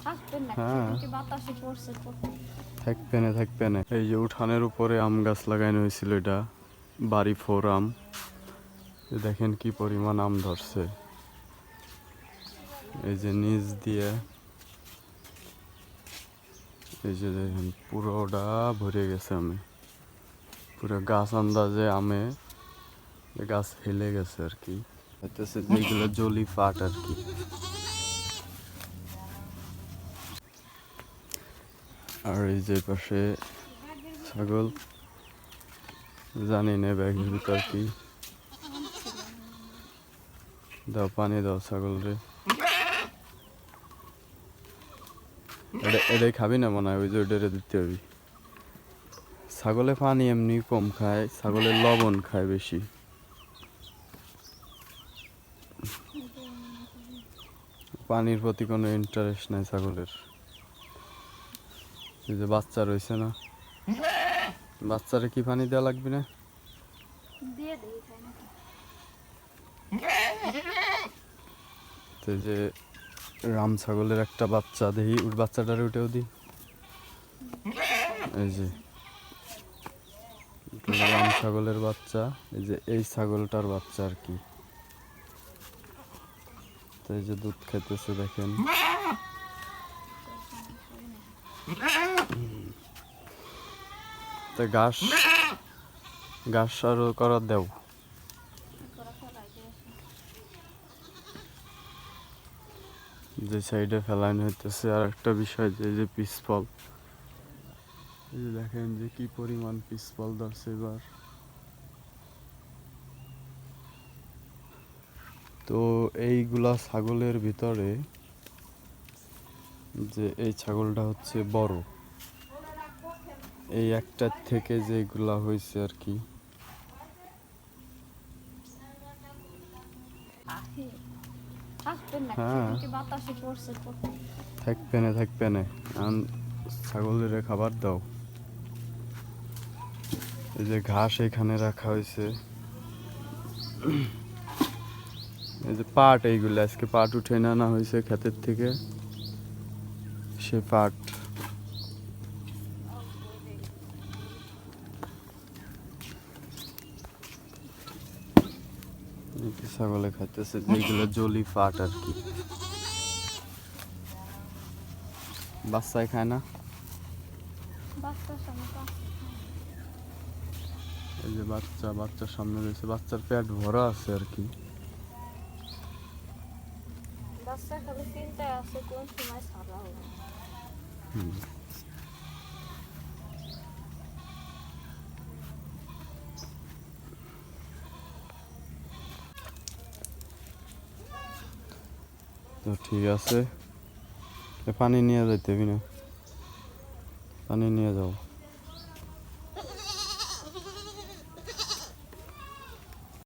হ্যাঁ থাকবে না। এই যে উঠানের উপরে আম গাছ লাগানো হয়েছিল, এটা বাড়ি 4 আম। দেখেন কি পরিমাণ আম ধরছে। এই যে নিচ দিয়ে এই যে দেখেন পুরোটা ভরে গেছে আমে, পুরো গাছ আন্দাজে আমে গাছ হেলে গেছে আর কি। হইতেছে যেগুলো জলি পাট আর কি। আর এই যে পাশে ছাগল, জানি না ব্যাগের ভিতর কি। দাও পানি দাও ছাগল রে। এটাই খাবি না মনে হয়, ওই যে ওইটারে দিতে হবে। ছাগলে পানি এমনি কম খায়, ছাগলের লবণ খায় বেশি। পানির প্রতি কোনো ইন্টারেস্ট নাই ছাগলের। এই যে বাচ্চা রয়েছে না, বাচ্চারে কি পানি দেওয়া লাগবে না? যে রাম ছাগলের একটা বাচ্চা দেখি, ওর বাচ্চাটারে উঠেও দিই। এই যে রাম ছাগলের বাচ্চা, এই যে এই ছাগলটার বাচ্চা আর কি। তো এই যে দুধ খাইতেছে দেখেন। তো ঘাস আরো করার দেও। যে সাইডে ফেলানো হইতেছে। আর একটা বিষয় যে পিসফল, এই যে দেখেন যে কি পরিমাণ পিসফল ধরছে এবার। তো এইগুলা ছাগলের ভিতরে যে এই ছাগলটা হচ্ছে বড়, এই একটার থেকে যেগুলা হয়েছে আর কি। হ্যাঁ থাকবে না। ছাগলের খাবার দাও। এই যে ঘাস এখানে রাখা হয়েছে। এই যে পাট, এইগুলো আজকে পাট উঠে আনা হয়েছে ক্ষেতের থেকে, সে পাট। ছাগলে খাইতেছে যেগুলো জলি পাট আর কি। বাচ্চায় খায় না। এই যে বাচ্চার সামনে রয়েছে, বাচ্চার পেট ভরা আছে আর কি। তো ঠিক আছে, পানি নিয়ে যাইতে হবে না, পানি নিয়ে যাও।